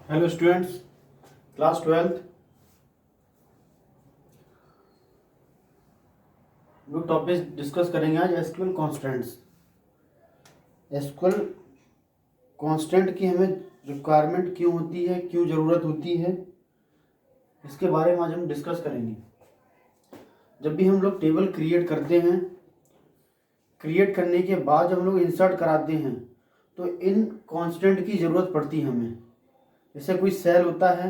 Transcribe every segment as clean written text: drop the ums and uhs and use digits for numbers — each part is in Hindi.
Hello students, class 12th। जो टॉपिक डिस्कस करेंगे आज एसक्यूएल कॉन्स्टेंट्स। एसक्यूएल कॉन्स्टेंट की हमें रिक्वायरमेंट क्यों होती है, क्यों ज़रूरत होती है, इसके बारे में आज हम डिस्कस करेंगे। जब भी हम लोग टेबल क्रिएट करते हैं, क्रिएट करने के बाद जब हम लोग इंसर्ट कराते हैं तो इन कॉन्स्टेंट की ज़रूरत पड़ती है हमें। जैसे कोई सेल होता है,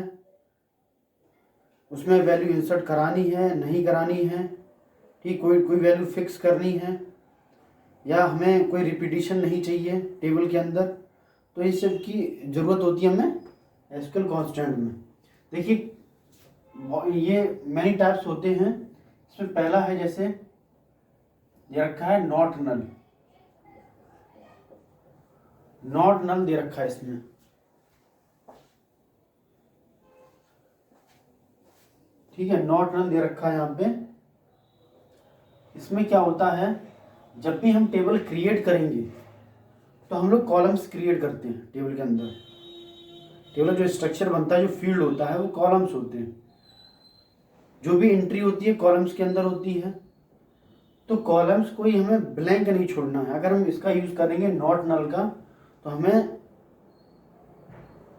उसमें वैल्यू इंसर्ट करानी है, नहीं करानी है, ठीक, कोई वैल्यू फिक्स करनी है, या हमें कोई रिपीटिशन नहीं चाहिए टेबल के अंदर, तो इस सब की ज़रूरत होती है हमें एसक्यूएल कॉन्स्टेंट में। देखिए, ये मैनी टाइप्स होते हैं। इसमें पहला है, जैसे ये रखा है नॉट नल। नॉट नल दे रखा है इसमें, ठीक है, नॉट नल दे रखा है यहाँ पे। इसमें क्या होता है, जब भी हम टेबल क्रिएट करेंगे तो हम लोग कॉलम्स क्रिएट करते हैं टेबल के अंदर। टेबल जो स्ट्रक्चर बनता है, जो फील्ड होता है, वो कॉलम्स होते हैं। जो भी एंट्री होती है कॉलम्स के अंदर होती है। तो कॉलम्स कोई हमें ब्लैंक नहीं छोड़ना है। अगर हम इसका यूज़ करेंगे नॉट नल का, तो हमें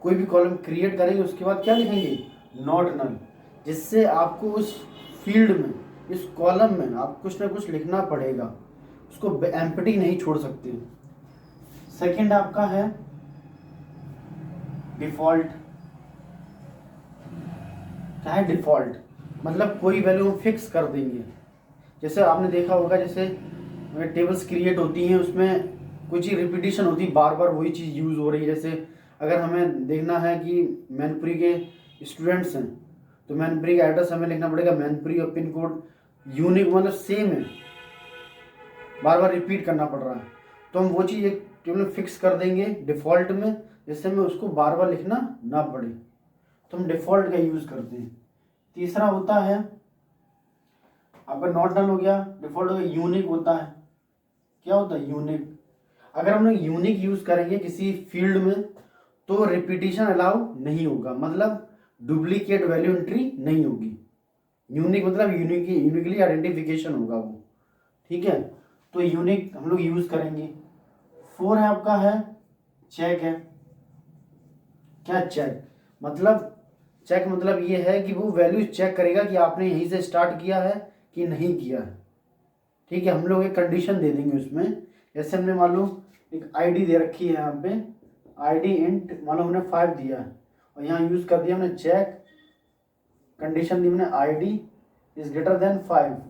कोई भी कॉलम क्रिएट करेंगे, उसके बाद क्या लिखेंगे, नॉट नल, जिससे आपको उस फील्ड में, इस कॉलम में आप कुछ ना कुछ लिखना पड़ेगा, उसको एम्प्टी नहीं छोड़ सकते। सेकंड आपका है डिफॉल्ट। क्या है डिफॉल्ट? मतलब कोई वैल्यू हम फिक्स कर देंगे। जैसे आपने देखा होगा, जैसे टेबल्स क्रिएट होती हैं, उसमें कोई चीज़ रिपीटिशन होती है, बार बार वही चीज़ यूज़ हो रही है। जैसे अगर हमें देखना है कि मैनपुरी के स्टूडेंट्स हैं, तो मैनपुरी का एड्रेस हमें लिखना पड़ेगा, मैनपुरी और पिन कोड यूनिक, मतलब सेम है, बार बार रिपीट करना पड़ रहा है। तो हम वो चीज़ एक टेबल में फिक्स कर देंगे डिफ़ॉल्ट में, जिससे हमें उसको बार बार लिखना ना पड़े, तो हम डिफ़ॉल्ट का यूज़ करते हैं। तीसरा होता है आपका नॉट नल हो गया, डिफ़ॉल्ट हो गया, यूनिक होता है। क्या होता है यूनिक? अगर हम लोग यूनिक यूज़ करेंगे किसी फील्ड में, तो रिपीटिशन अलाउ नहीं होगा, मतलब डुप्लीकेट वैल्यू एंट्री नहीं होगी। यूनिक मतलब यूनिकली आइडेंटिफिकेशन होगा वो, ठीक है। तो यूनिक हम लोग यूज़ करेंगे। 4 है आपका है चेक है। क्या चेक मतलब? चेक मतलब ये है कि वो वैल्यू चेक करेगा कि आपने यहीं से स्टार्ट किया है कि नहीं किया है, ठीक है। हम लोग एक कंडीशन दे देंगे उसमें। जैसे हमने मान लो एक आईडी दे रखी है यहाँ पे, आईडी इंट मान लो हमने 5 दिया है, और यहाँ यूज़ कर दिया हमने चेक, कंडीशन दी हमने आईडी इज ग्रेटर देन 5।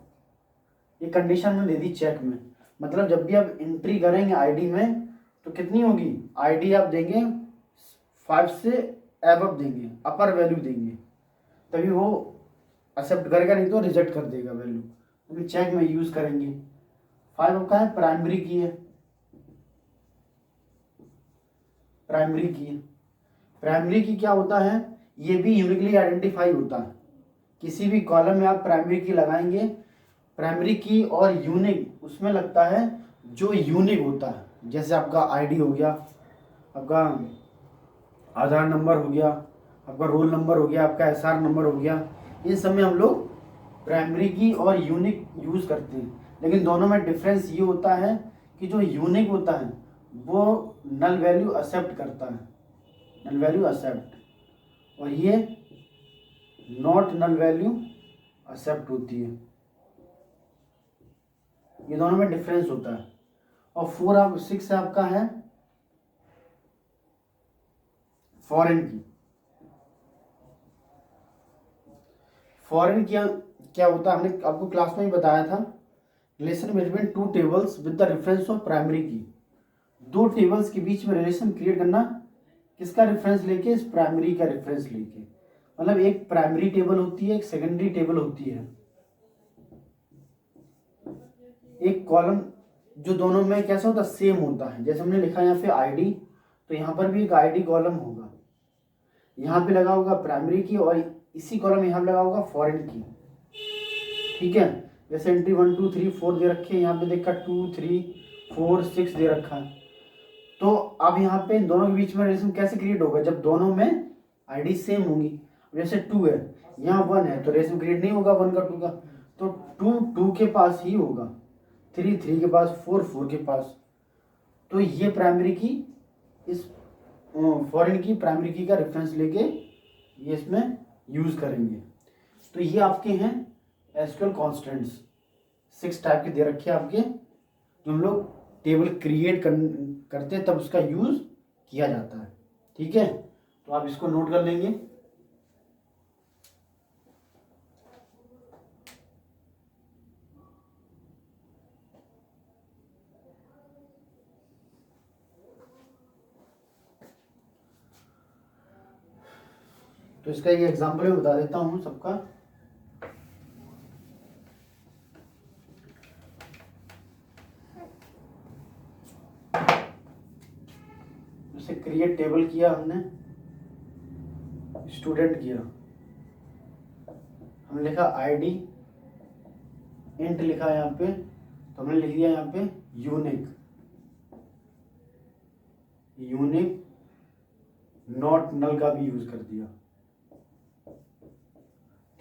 ये कंडीशन हमने दे दी चेक में। मतलब जब भी आप एंट्री करेंगे आईडी में, तो कितनी होगी, आईडी आप देंगे 5 से एबव देंगे, अपर वैल्यू देंगे, तभी वो एक्सेप्ट करेगा, नहीं तो रिजेक्ट कर देगा वैल्यू। तो चेक में यूज़ करेंगे। 5 आपका है प्राइमरी की है। प्राइमरी की है। प्राइमरी की क्या होता है, ये भी यूनिकली आइडेंटिफाई होता है। किसी भी कॉलम में आप प्राइमरी की लगाएंगे, प्राइमरी की और यूनिक उसमें लगता है जो यूनिक होता है। जैसे आपका आईडी हो गया, आपका आधार नंबर हो गया, आपका रोल नंबर हो गया, आपका एसआर नंबर हो गया, इन सब में हम लोग प्राइमरी की और यूनिक यूज़ करते हैं। लेकिन दोनों में डिफरेंस ये होता है कि जो यूनिक होता है वो नल वैल्यू एक्सेप्ट करता है, नल वैल्यू एक्सेप्ट, और ये नॉट नल वैल्यू एक्सेप्ट होती है। ये दोनों में डिफरेंस होता है। और 6 आपका है फॉरेन की। फॉरेन क्या होता है, हमने आपको क्लास में ही बताया था, relation between 2 tables with the reference of primary की। 2 टेबल्स के बीच में रिलेशन क्रिएट करना, किसका रेफरेंस लेके, इस प्राइमरी का रेफरेंस लेके। मतलब एक प्राइमरी टेबल होती है, एक सेकेंडरी टेबल होती है। एक कॉलम जो दोनों में कैसा होता है, सेम होता है। जैसे हमने लिखा यहाँ पे आईडी, तो यहाँ पर भी एक आईडी कॉलम होगा, यहाँ पे लगा होगा प्राइमरी की, और इसी कॉलम यहाँ पे लगा होगा फॉरेन की, ठीक है। जैसे एंट्री 1 2 3 4 दे रखे हैं, यहाँ पे देखा 2 3 4 6 दे रखा है। तो अब यहाँ पे इन दोनों के बीच में रिलेशन कैसे क्रिएट होगा, जब दोनों में आईडी सेम होंगी। जैसे 2 है, यहाँ 1 है, तो रेसिप्रोकेट नहीं होगा 1 का 2 का, तो 2 2 के पास ही होगा, 3 3 के पास, 4 4 के पास। तो ये प्राइमरी की, इस फॉरेन की प्राइमरी की का रेफरेंस लेके ये इसमें यूज़ करेंगे। तो ये आपके हैं एसक्यूएल कॉन्स्टेंट्स, 6 टाइप के दे रखे हैं आपके, जो हम लोग टेबल क्रिएट करते हैं तब उसका यूज़ किया जाता है। ठीक है, तो आप इसको नोट कर लेंगे। तो इसका ये एग्जांपल मैं बता देता हूँ सबका। जैसे क्रिएट टेबल किया हमने, स्टूडेंट किया, हमने लिखा आईडी, इंट लिखा यहाँ पे, तो हमने लिख दिया यहाँ पे यूनिक, यूनिक नॉट नल का भी यूज कर दिया।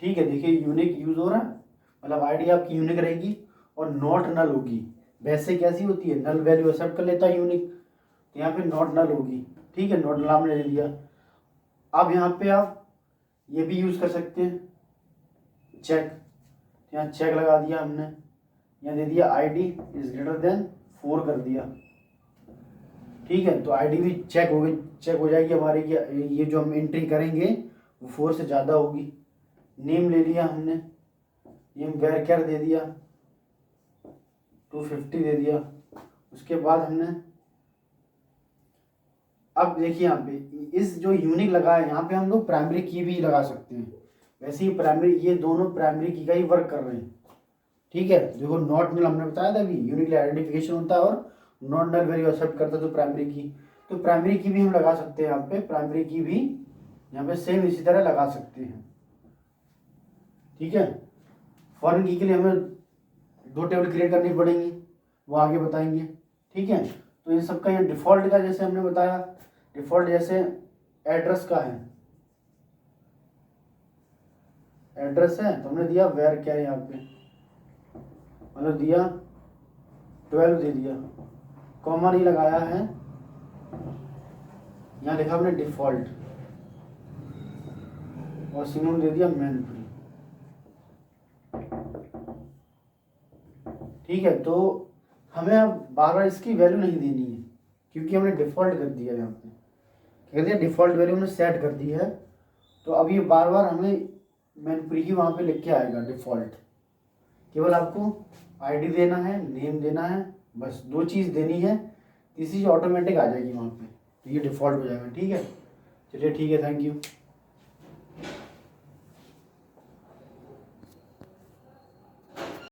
ठीक है, देखिए यूनिक यूज हो रहा है, मतलब आईडी आपकी यूनिक रहेगी और नॉट नल होगी। वैसे कैसी होती है, नल वैल्यू एक्सेप्ट कर लेता है यूनिक, तो यहाँ पे नॉट नल होगी। ठीक है, नॉट नल आपने ले लिया। अब यहाँ पे आप ये भी यूज कर सकते हैं चेक, यहाँ चेक लगा दिया हमने, यहाँ दे दिया आईडी इज ग्रेटर देन 4 कर दिया। ठीक है, तो आईडी भी चेक हो गई, चेक हो जाएगी हमारी कि ये जो हम एंट्री करेंगे वो 4 से ज़्यादा होगी। नेम ले लिया हमने, नेम वेरचर दे दिया, 250 दे दिया। उसके बाद हमने, अब देखिए यहाँ पे इस जो यूनिक लगा है यहाँ पे हम लोग प्राइमरी की भी लगा सकते हैं। वैसे ही प्राइमरी, ये दोनों प्राइमरी की का ही वर्क कर रहे हैं। ठीक है, देखो नॉट नल हमने बताया था अभी, यूनिकली आइडेंटिफिकेशन होता है और नॉट नल वैल्यू एक्सेप्ट करता है तो प्राइमरी की, तो प्राइमरी की भी हम लगा सकते हैं यहाँ पे, प्राइमरी की भी यहाँ पे सेम इसी तरह लगा सकते हैं। ठीक है, फॉरेन की के लिए हमें 2 टेबल क्रिएट करनी पड़ेंगी, वो आगे बताएंगे। ठीक है, तो इन सबका यहाँ डिफ़ॉल्ट का जैसे हमने बताया, डिफ़ॉल्ट जैसे एड्रेस का है, एड्रेस है तो हमने दिया वेर क्या है यहाँ पे, मतलब दिया 12 दे दिया, कॉमा नहीं लगाया है, यहाँ लिखा हमने डिफ़ॉल्ट और सिंगल दे दिया मैन फ्री। ठीक है, तो हमें अब बार बार इसकी वैल्यू नहीं देनी है क्योंकि हमने डिफ़ॉल्ट कर दिया, यहाँ पे क्या दिया, डिफ़ॉल्ट वैल्यू हमने सेट कर दी है। तो अब ये बार बार हमें मैन फ्री की वहाँ पे लिख के आएगा डिफ़ॉल्ट, केवल आपको आईडी देना है, नेम देना है, बस 2 चीज़ देनी है, तीसरी ऑटोमेटिक आ जाएगी वहाँ पे, तो ये डिफ़ॉल्ट हो जाएगा। ठीक है, चलिए ठीक है, थैंक यू।